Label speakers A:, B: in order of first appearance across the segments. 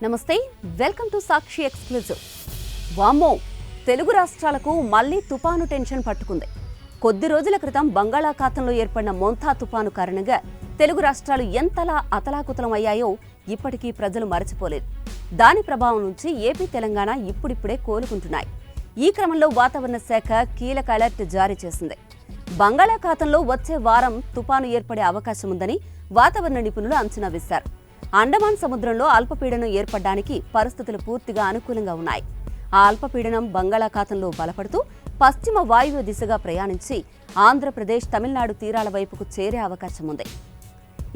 A: నమస్తే, welcome to Sakshi exclusive. వామ్మో, తెలుగు రాష్ట్రాలకు మళ్లీ తుపాను టెన్షన్ పట్టుకుంది. కొద్ది రోజుల క్రితం బంగాళాఖాతంలో ఏర్పడిన మోంతా తుపాను కారణంగా తెలుగు రాష్ట్రాలు ఎంతలా అతలాకుతలం అయ్యాయో ఇప్పటికీ ప్రజలు మరచిపోలేదు. దాని ప్రభావం నుంచి ఏపీ, తెలంగాణ ఇప్పుడిప్పుడే కోలుకుంటున్నాయి. ఈ క్రమంలో వాతావరణ శాఖ కీలక అలర్ట్ జారీ చేసింది. బంగాళాఖాతంలో వచ్చే వారం తుపాను ఏర్పడే అవకాశం ఉందని వాతావరణ నిపుణులు అంచనా వేశారు. అండమాన్ సముద్రంలో అల్పపీడనం ఏర్పడడానికి పరిస్థితులు పూర్తిగా అనుకూలంగా ఉన్నాయి. ఆ అల్పపీడనం బంగాళాఖాతంలో బలపడుతూ పశ్చిమ వాయువ్య దిశగా ప్రయాణించి ఆంధ్రప్రదేశ్, తమిళనాడు తీరాల వైపుకు చేరే అవకాశం ఉంది.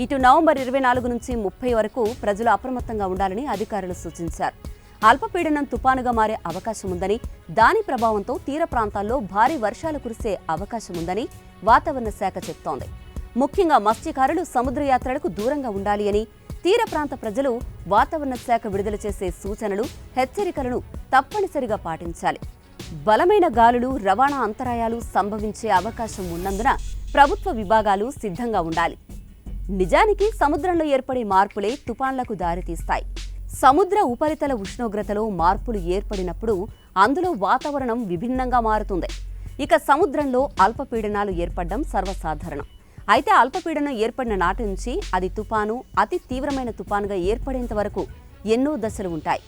A: ఇటు నవంబర్ 24 నుంచి 30 వరకు ప్రజలు అప్రమత్తంగా ఉండాలని అధికారులు సూచించారు. అల్పపీడనం తుపానుగా మారే అవకాశం ఉందని, దాని ప్రభావంతో తీర ప్రాంతాల్లో భారీ వర్షాలు కురిసే అవకాశం ఉందని వాతావరణ శాఖ చెబుతోంది. ముఖ్యంగా మత్స్యకారులు సముద్ర యాత్రలకు దూరంగా ఉండాలి అని, తీర ప్రాంత ప్రజలు వాతావరణ శాఖ విడుదల చేసే సూచనలు, హెచ్చరికలను తప్పనిసరిగా పాటించాలి. బలమైన గాలులు, రవాణా అంతరాయాలు సంభవించే అవకాశం ఉన్నందున ప్రభుత్వ విభాగాలు సిద్ధంగా ఉండాలి. నిజానికి సముద్రంలో ఏర్పడే మార్పులే తుపాన్లకు దారితీస్తాయి. సముద్ర ఉపరితల ఉష్ణోగ్రతలో మార్పులు ఏర్పడినప్పుడు అందులో వాతావరణం విభిన్నంగా మారుతుంది. ఇక సముద్రంలో అల్పపీడనాలు ఏర్పడడం సర్వసాధారణం. అయితే అల్పపీడనం ఏర్పడిన నాటి నుంచి అది తుపాను, అతి తీవ్రమైన తుపానుగా ఏర్పడేంత వరకు ఎన్నో దశలు ఉంటాయి.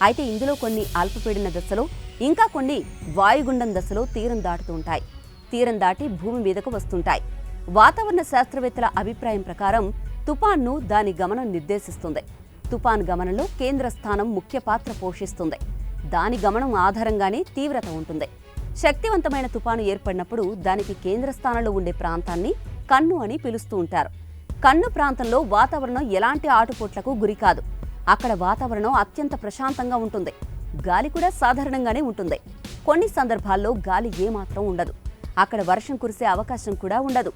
A: అయితే ఇందులో కొన్ని అల్పపీడన దశలో, ఇంకా కొన్ని వాయుగుండం దశలో తీరం దాటుతూ ఉంటాయి. తీరం దాటి భూమి మీదకు వస్తుంటాయి. వాతావరణ శాస్త్రవేత్తల అభిప్రాయం ప్రకారం తుపాన్ను దాని గమనం నిర్దేశిస్తుంది. తుపాను గమనంలో కేంద్ర స్థానం ముఖ్య పాత్ర పోషిస్తుంది. దాని గమనం ఆధారంగానే తీవ్రత ఉంటుంది. శక్తివంతమైన తుపాను ఏర్పడినప్పుడు దానికి కేంద్ర స్థానంలో ఉండే ప్రాంతాన్ని కన్ను అని పిలుస్తూ ఉంటారు. కన్ను ప్రాంతంలో వాతావరణం ఎలాంటి ఆటుపోట్లకు గురికాదు. అక్కడ వాతావరణం అత్యంత ప్రశాంతంగా ఉంటుంది. గాలి కూడా సాధారణంగానే ఉంటుంది. కొన్ని సందర్భాల్లో గాలి ఏమాత్రం ఉండదు. అక్కడ వర్షం కురిసే అవకాశం కూడా ఉండదు.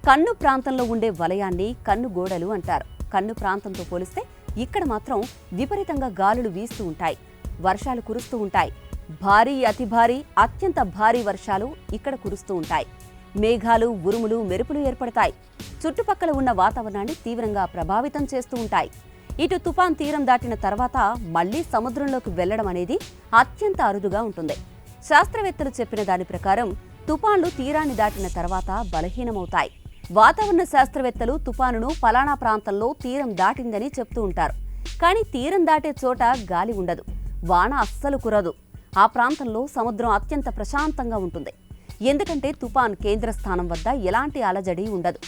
A: కన్ను ప్రాంతంలో ఉండే వలయాన్ని కన్ను గోడలు అంటారు. కన్ను ప్రాంతంతో పోలిస్తే ఇక్కడ మాత్రం విపరీతంగా గాలులు వీస్తూ ఉంటాయి. వర్షాలు కురుస్తూ ఉంటాయి. భారీ, అతి భారీ, అత్యంత భారీ వర్షాలు ఇక్కడ కురుస్తూ ఉంటాయి. మేఘాలు, ఉరుములు, మెరుపులు ఏర్పడతాయి. చుట్టుపక్కల ఉన్న వాతావరణాన్ని తీవ్రంగా ప్రభావితం చేస్తూ ఉంటాయి. ఇటు తుపాన్ తీరం దాటిన తర్వాత మళ్లీ సముద్రంలోకి వెళ్లడం అనేది అత్యంత అరుదుగా ఉంటుంది. శాస్త్రవేత్తలు చెప్పిన దాని ప్రకారం తుపాన్లు తీరాన్ని దాటిన తర్వాత బలహీనమవుతాయి. వాతావరణ శాస్త్రవేత్తలు తుపానును ఫలానా ప్రాంతంలో తీరం దాటిందని చెప్తూ ఉంటారు. కానీ తీరం దాటే చోట గాలి ఉండదు, వాన అస్సలు కురదు. ఆ ప్రాంతంలో సముద్రం అత్యంత ప్రశాంతంగా ఉంటుంది. ఎందుకంటే తుపాన్ కేంద్ర స్థానం వద్ద ఎలాంటి అలజడి ఉండదు.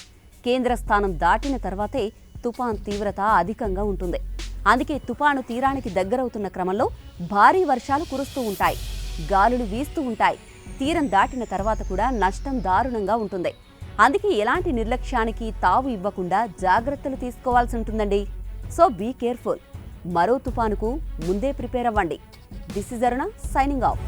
A: కేంద్ర స్థానం దాటిన తర్వాతే తుపాన్ తీవ్రత అధికంగా ఉంటుంది. అందుకే తుపాను తీరానికి దగ్గరవుతున్న క్రమంలో భారీ వర్షాలు కురుస్తూ ఉంటాయి. గాలులు వీస్తూ ఉంటాయి. తీరం దాటిన తర్వాత కూడా నష్టం దారుణంగా ఉంటుంది. అందుకే ఎలాంటి నిర్లక్ష్యానికి తావు ఇవ్వకుండా జాగ్రత్తలు తీసుకోవాల్సి ఉంటుందండి. So be careful. మరో తుపానుకు ముందే ప్రిపేర్ అవ్వండి. This is Aruna signing of.